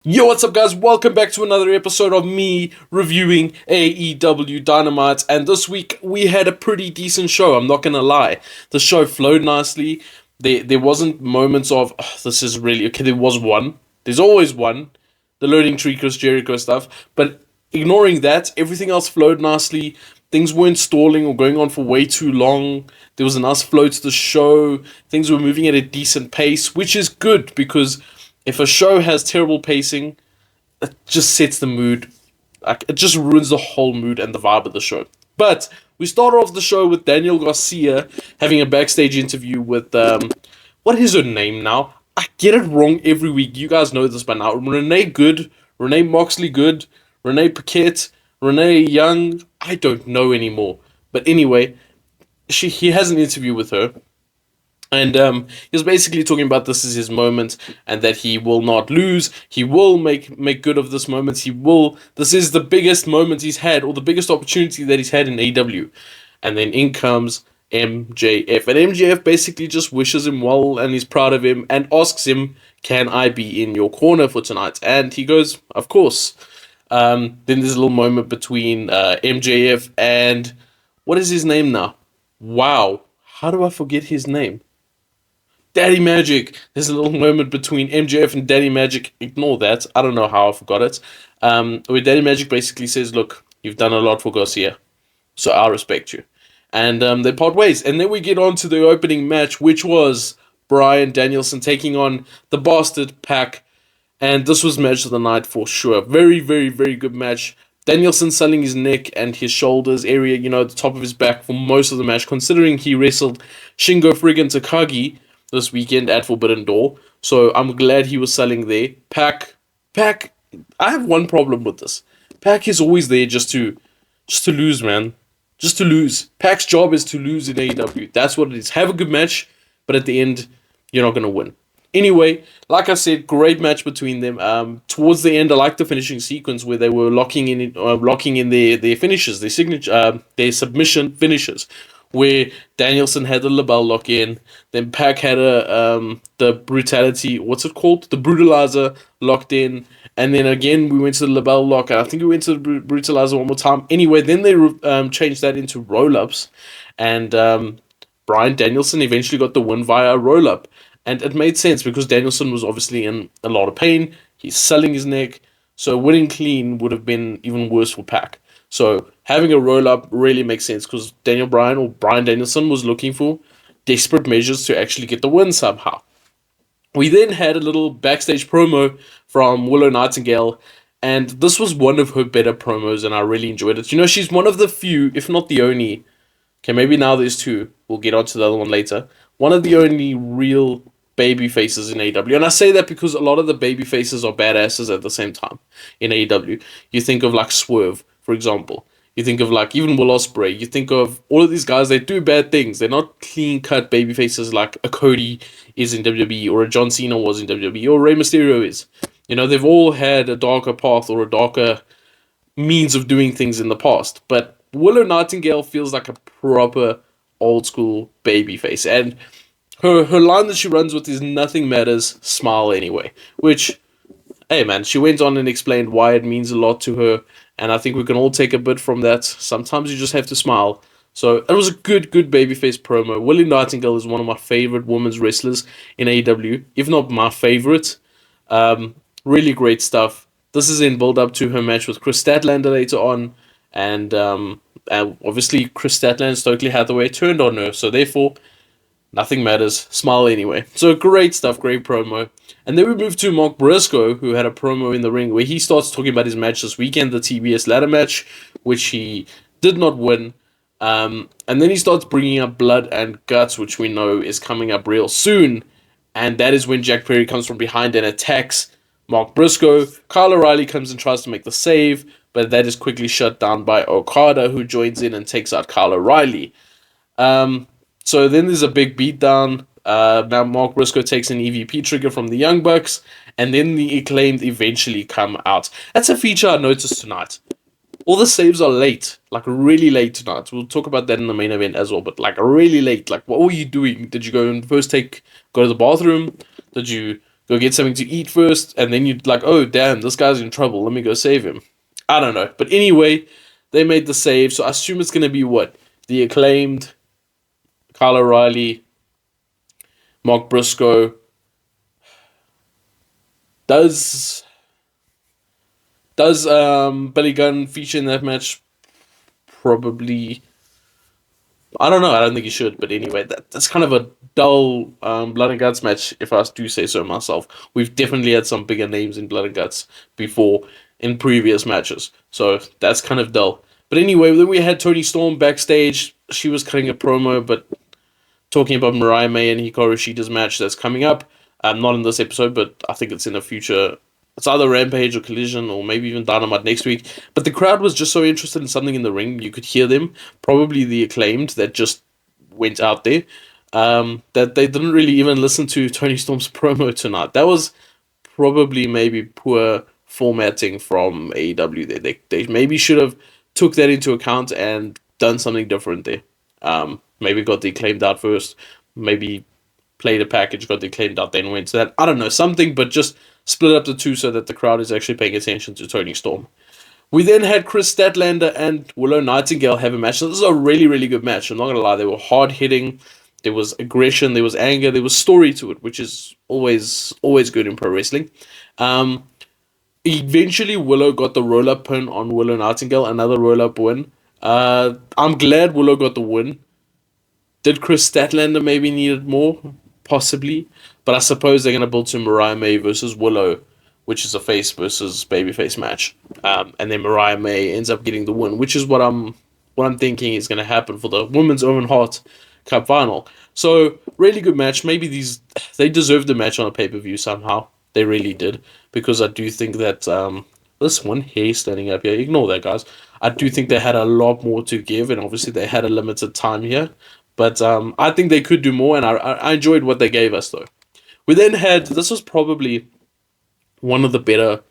Yo, what's up, guys? Welcome back to another episode of me reviewing AEW Dynamite. And this week we had a pretty decent show. I'm not gonna lie, the show flowed nicely. There wasn't moments of this is really okay. There was one. There's always one. The loading tree Chris Jericho stuff. But ignoring that, everything else flowed nicely. Things weren't stalling or going on for way too long. There was a nice flow to the show. Things were moving at a decent pace, which is good because if a show has terrible pacing, it just sets the mood. Like, it just ruins the whole mood and the vibe of the show. But we start off the show with Daniel Garcia having a backstage interview with what is her name now? I get it wrong every week. You guys know this by now. Renee Good, Renee Moxley Good, Renee Paquette, Renee Young. I don't know anymore. But anyway, he has an interview with her. And he was basically talking about this is his moment, and that he will not lose. He will make good of this moment. He will. This is the biggest moment he's had, or the biggest opportunity that he's had in AEW. And then in comes MJF, and MJF basically just wishes him well, and he's proud of him, and asks him, "Can I be in your corner for tonight?" And he goes, "Of course." Then there's a little moment between MJF and what is his name now? Wow, how do I forget his name? Daddy Magic. There's a little moment between MJF and Daddy Magic. Ignore that. I don't know how I forgot it. Where Daddy Magic basically says, "Look, you've done a lot for Garcia, so I respect you." And they part ways. And then we get on to the opening match, which was Bryan Danielson taking on the Bastard Pack. And this was match of the night for sure. Very, very, very good match. Danielson selling his neck and his shoulders area, the top of his back for most of the match, considering he wrestled Shingo friggin' Takagi this weekend at Forbidden Door. So I'm glad he was selling there. Pac, I have one problem with this. Pac is always there just to lose, man. Just to lose. Pac's job is to lose in AEW. That's what it is. Have a good match, but at the end, you're not gonna win. Anyway, like I said, great match between them. Towards the end, I liked the finishing sequence where they were locking in their finishes, their signature, their submission finishes, where Danielson had the label lock in, then Pac had the brutality, what's it called? The brutalizer locked in, and then again we went to the label lock, and I think we went to the brutalizer one more time. Anyway, then they changed that into roll ups, and Bryan Danielson eventually got the win via a roll up. And it made sense because Danielson was obviously in a lot of pain. He's selling his neck. So winning clean would have been even worse for Pac. So having a roll up really makes sense because Bryan Danielson was looking for desperate measures to actually get the win somehow. We then had a little backstage promo from Willow Nightingale, and this was one of her better promos, and I really enjoyed it. She's one of the few, if not the only. Okay, maybe now there's two. We'll get onto the other one later. One of the only real baby faces in AEW. And I say that because a lot of the baby faces are badasses at the same time in AEW. You think of like Swerve, for example. You think of like even Will Ospreay. You think of all of these guys, they do bad things. They're not clean cut baby faces like a Cody is in WWE or a John Cena was in WWE or Rey Mysterio is. They've all had a darker path or a darker means of doing things in the past. But Willow Nightingale feels like a proper old school baby face. And her line that she runs with is "nothing matters, smile anyway." Which, hey man, she went on and explained why it means a lot to her, and I think we can all take a bit from that. Sometimes you just have to smile. So it was a good babyface promo. Willow Nightingale is one of my favorite women's wrestlers in AEW, if not my favorite. Really great stuff. This is in build up to her match with Chris Statlander later on, and obviously Chris Statlander, Stokely Hathaway turned on her, so therefore nothing matters. Smile anyway. So great stuff, great promo. And then we move to Mark Briscoe, who had a promo in the ring where he starts talking about his match this weekend, the TBS ladder match, which he did not win. And then he starts bringing up Blood and Guts, which we know is coming up real soon. And that is when Jack Perry comes from behind and attacks Mark Briscoe. Kyle O'Reilly comes and tries to make the save, but that is quickly shut down by Okada, who joins in and takes out Kyle O'Reilly. So then there's a big beatdown. Now Mark Briscoe takes an EVP trigger from the Young Bucks, and then the Acclaimed eventually come out. That's a feature I noticed tonight. All the saves are late, like really late tonight. We'll talk about that in the main event as well, but like really late. Like, what were you doing? Did you go and first go to the bathroom? Did you go get something to eat first, and then you'd like, oh damn, this guy's in trouble, let me go save him. I don't know. But anyway, they made the save, so I assume it's going to be what? The Acclaimed, Kyle O'Reilly, Mark Briscoe. Does Billy Gunn feature in that match? Probably. I don't know. I don't think he should. But anyway, that's kind of a dull Blood and Guts match, if I do say so myself. We've definitely had some bigger names in Blood and Guts before in previous matches. So that's kind of dull. But anyway, then we had Toni Storm backstage. She was cutting a promo, but talking about Mariah May and Hikaru Shida's match that's coming up. Not in this episode, but I think it's in a future. It's either Rampage or Collision or maybe even Dynamite next week. But the crowd was just so interested in something in the ring. You could hear them. Probably the Acclaimed that just went out there. That they didn't really even listen to Toni Storm's promo tonight. That was probably maybe poor formatting from AEW there. They maybe should have took that into account and done something different there. Maybe got the Acclaimed out first. Maybe played a package, got the Acclaimed out, then went to that. I don't know, something, but just split up the two so that the crowd is actually paying attention to Toni Storm. We then had Chris Statlander and Willow Nightingale have a match. So this is a really, really good match. I'm not going to lie. They were hard-hitting. There was aggression. There was anger. There was story to it, which is always good in pro wrestling. Eventually, Willow got the roll-up pin on Willow Nightingale. Another roll-up win. I'm glad Willow got the win. Did Chris Statlander maybe needed more? Possibly. But I suppose they're going to build to Mariah May versus Willow, which is a face versus babyface match. And then Mariah May ends up getting the win, which is what I'm thinking is going to happen for the Women's Owen Hart Cup final. So, really good match. Maybe they deserved the match on a pay-per-view somehow. They really did. Because I do think that, this one hair standing up here, ignore that, guys. I do think they had a lot more to give, and obviously they had a limited time here. But I think they could do more, and I enjoyed what they gave us, though. We then had, this was probably one of the better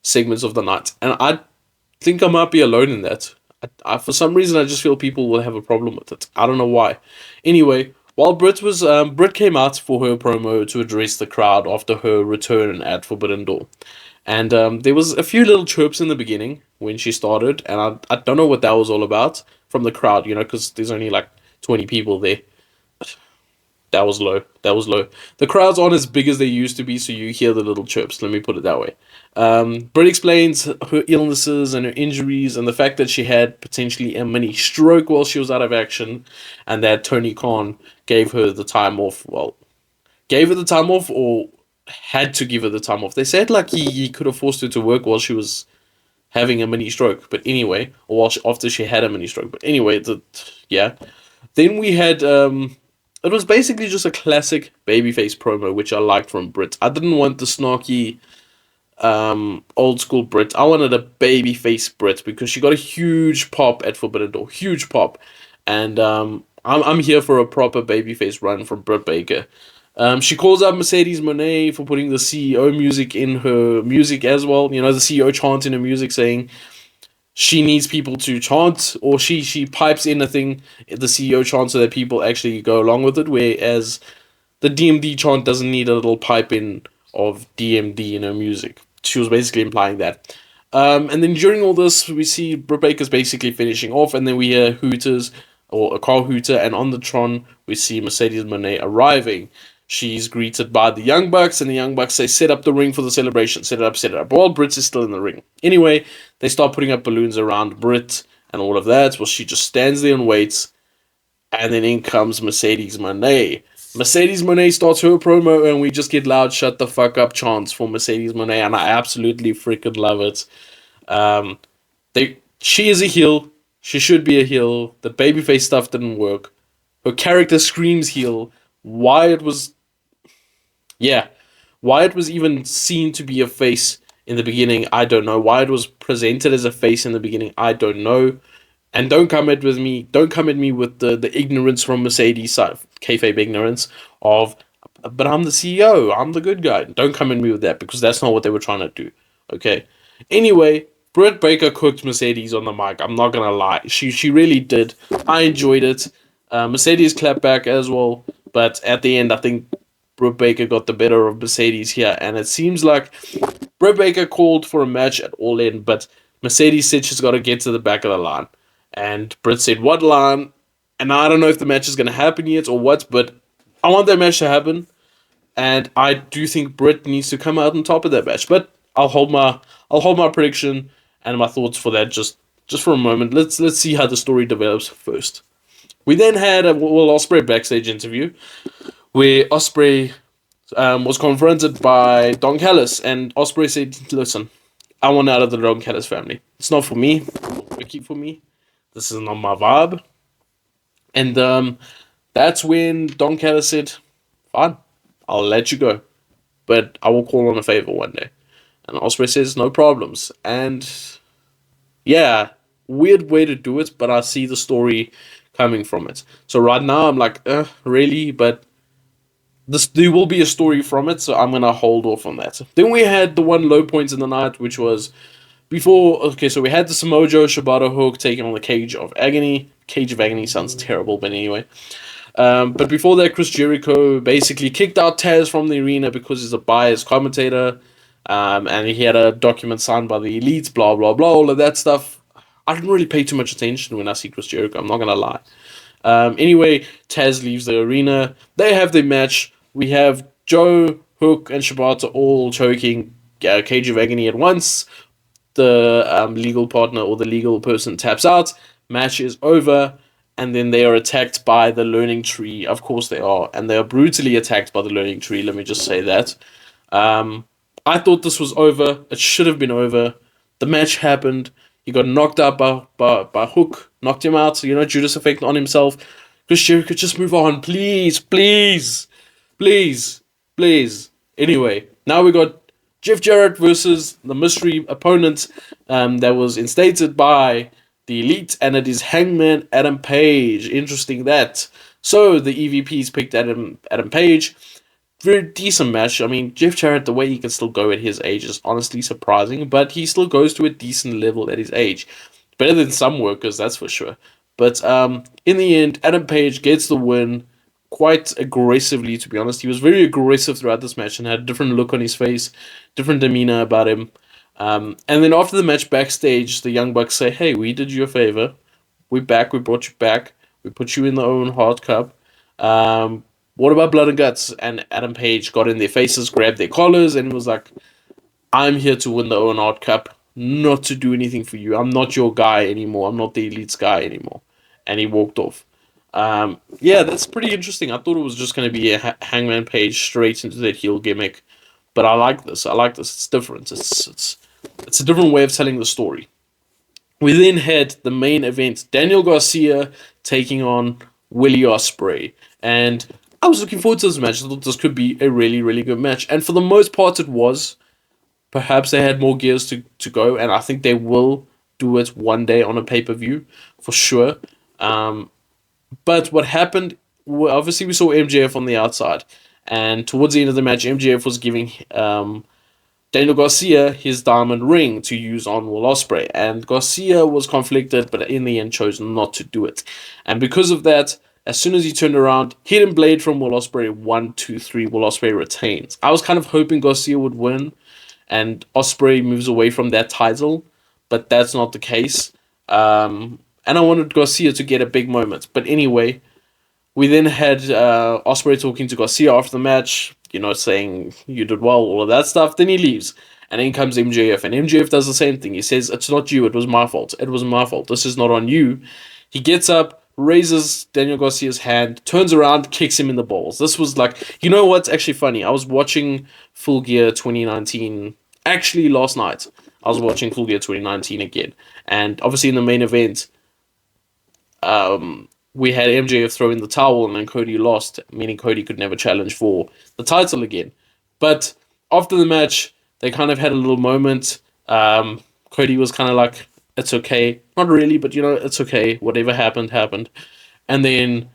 segments of the night, and I think I might be alone in that. For some reason, I just feel people will have a problem with it. I don't know why. Anyway, while Britt came out for her promo to address the crowd after her return at Forbidden Door. And there was a few little chirps in the beginning when she started, and I don't know what that was all about from the crowd, because there's only like 20 people there. That was low. The crowds aren't as big as they used to be, so you hear the little chirps. Let me put it that way. Britt explains her illnesses and her injuries and the fact that she had potentially a mini stroke while she was out of action, and that Tony Khan gave her the time off. Well, gave her the time off or had to give her the time off. They said like he could have forced her to work while she was having a mini stroke. But anyway, or after she had a mini stroke. But anyway, yeah. Then we had, it was basically just a classic babyface promo, which I liked from Britt. I didn't want the snarky, old school Britt. I wanted a babyface Britt because she got a huge pop at Forbidden Door. Huge pop. And I'm here for a proper babyface run from Britt Baker. She calls out Mercedes Moné for putting the CEO music in her music as well. The CEO chant in her music saying she needs people to chant, or she pipes in a thing, the CEO chant, so that people actually go along with it, whereas the DMD chant doesn't need a little pipe in of DMD in her music. She was basically implying that. And then during all this, we see Britt Baker's basically finishing off, and then we hear hooters, or a car hooter, and on the Tron, we see Mercedes Moné arriving. She's greeted by the Young Bucks, and the Young Bucks say, set up the ring for the celebration. Set it up. While Britt is still in the ring. Anyway, they start putting up balloons around Britt and all of that. Well, she just stands there and waits. And then in comes Mercedes Moné. Mercedes Moné starts her promo, and we just get loud, shut the fuck up chants for Mercedes Moné. And I absolutely freaking love it. She is a heel. She should be a heel. The babyface stuff didn't work. Her character screams heel. Wyatt was even seen to be a face in the beginning, I don't know. Wyatt was presented as a face in the beginning, I don't know. And don't come at me with the ignorance from Mercedes side, kayfabe ignorance of, but I'm the CEO, I'm the good guy. Don't come at me with that, because that's not what they were trying to do. Okay. Anyway, Britt Baker cooked Mercedes on the mic. I'm not gonna lie. She really did. I enjoyed it. Mercedes clapped back as well. But at the end, I think Britt Baker got the better of Mercedes here, and it seems like Britt Baker called for a match at All In, but Mercedes said she's got to get to the back of the line. And Britt said, what line? And I don't know if the match is going to happen yet or what, but I want that match to happen. And I do think Britt needs to come out on top of that match. But I'll hold my prediction and my thoughts for that just for a moment. Let's see how the story develops first. We then had a Will Ospreay backstage interview where Ospreay was confronted by Don Callis, and Ospreay said, listen, I want out of the Don Callis family. It's not for me. It's not working for me. This is not my vibe. And that's when Don Callis said, fine, I'll let you go, but I will call on a favor one day. And Ospreay says, no problems. And yeah, weird way to do it, but I see the story coming from it. So right now I'm like, really? But there will be a story from it, so I'm going to hold off on that. Then we had the one low point in the night, which was so we had the Samoa Joe Shibata hook taking on the Cage of Agony. Cage of Agony sounds terrible, but anyway. But before that, Chris Jericho basically kicked out Taz from the arena because he's a biased commentator. And he had a document signed by the Elite, blah, blah, blah, all of that stuff. I didn't really pay too much attention when I see Chris Jericho, I'm not going to lie. Anyway, Taz leaves the arena. They have their match. We have Joe, Hook, and Shibata all choking Cage of Agony at once. The legal partner or the legal person taps out. Match is over. And then they are attacked by the Learning Tree. Of course they are. And they are brutally attacked by the Learning Tree. Let me just say that. I thought this was over. It should have been over. The match happened. He got knocked out by Hook. Knocked him out. So, Judas effect on himself. Chris Jericho, just move on. Please, please, please, please. Anyway, now we got Jeff Jarrett versus the mystery opponent that was instated by the Elite, and it is Hangman Adam Page. Interesting that. So the EVPs picked Adam Page. Very decent match. I mean, Jeff Jarrett, the way he can still go at his age is honestly surprising, but he still goes to a decent level at his age. Better than some workers, that's for sure. But in the end, Adam Page gets the win quite aggressively, to be honest. He was very aggressive throughout this match and had a different look on his face, different demeanor about him. And then after the match backstage, the Young Bucks say, hey, we did you a favor. We're back. We brought you back. We put you in the Owen Hart Cup. What about Blood and Guts? And Adam Page got in their faces, grabbed their collars, and was like, I'm here to win the Owen Hart Cup, not to do anything for you. I'm not your guy anymore. I'm not the Elite's guy anymore. And he walked off. Yeah, that's pretty interesting. I thought it was just going to be a Hangman Page straight into that heel gimmick. But I like this. It's different. It's a different way of telling the story. We then had the main event, Daniel Garcia taking on Willie Ospreay. And I was looking forward to this match. I thought this could be a really, really good match. And for the most part, it was. Perhaps they had more gears to go, and I think they will do it one day on a pay-per-view, for sure. But what happened, obviously we saw MJF on the outside. And towards the end of the match, MJF was giving Daniel Garcia his diamond ring to use on Will Ospreay. And Garcia was conflicted, but in the end chose not to do it. And because of that, as soon as he turned around, hidden blade from Will Ospreay, 1, 2, 3, Will Ospreay retains. I was kind of hoping Garcia would win, and Ospreay moves away from that title, but that's not the case. And I wanted Garcia to get a big moment. But anyway, we then had Ospreay talking to Garcia after the match, saying, you did well, all of that stuff. Then he leaves. And in comes MJF, and MJF does the same thing. He says, it's not you, it was my fault. It was my fault. This is not on you. He gets up, raises Daniel Garcia's hand, turns around, kicks him in the balls. This was like, you know what's actually funny? I was watching Full Gear 2019, actually last night. I was watching Full Gear 2019 again. And obviously in the main event, we had MJF throw in the towel, and then Cody lost, meaning Cody could never challenge for the title again. But after the match, they kind of had a little moment. Cody was kind of like, it's okay. Not really, but it's okay. Whatever happened, happened. And then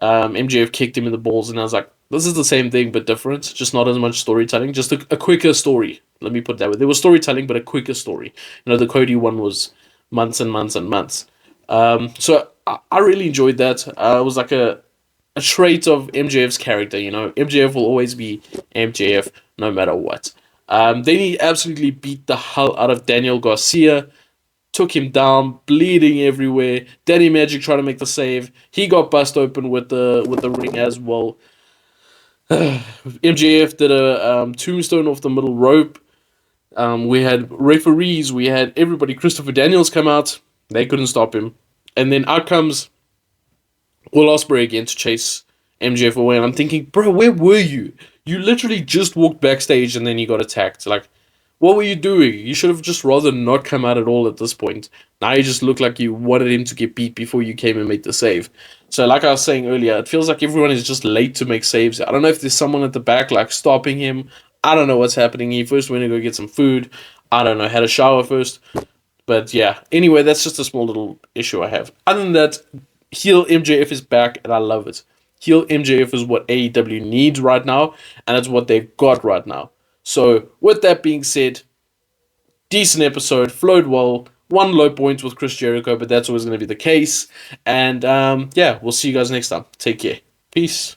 MJF kicked him in the balls, and I was like, this is the same thing, but different. Just not as much storytelling. Just a quicker story. Let me put it that way. There was storytelling, but a quicker story. The Cody one was months and months and months. So I really enjoyed that. It was like a a trait of MJF's character. You know, MJF will always be MJF no matter what. Then he absolutely beat the hell out of Daniel Garcia, took him down, bleeding everywhere. Danny Magic tried to make the save. He got bust open with the ring as well. MJF did a tombstone off the middle rope. We had referees. We had everybody. Christopher Daniels come out. They couldn't stop him. And then out comes Will Ospreay again to chase MJF away. And I'm thinking, bro, where were you? You literally just walked backstage and then you got attacked. Like, what were you doing? You should have just rather not come out at all at this point. Now you just look like you wanted him to get beat before you came and made the save. So like I was saying earlier, it feels like everyone is just late to make saves. I don't know if there's someone at the back like stopping him. I don't know what's happening. He first went to go get some food. I don't know, had a shower first. But yeah, anyway, that's just a small little issue I have. Other than that, heel MJF is back and I love it. Heel MJF is what AEW needs right now, and it's what they've got right now. So, with that being said, decent episode, flowed well. One low point with Chris Jericho, but that's always going to be the case. And yeah, we'll see you guys next time. Take care. Peace.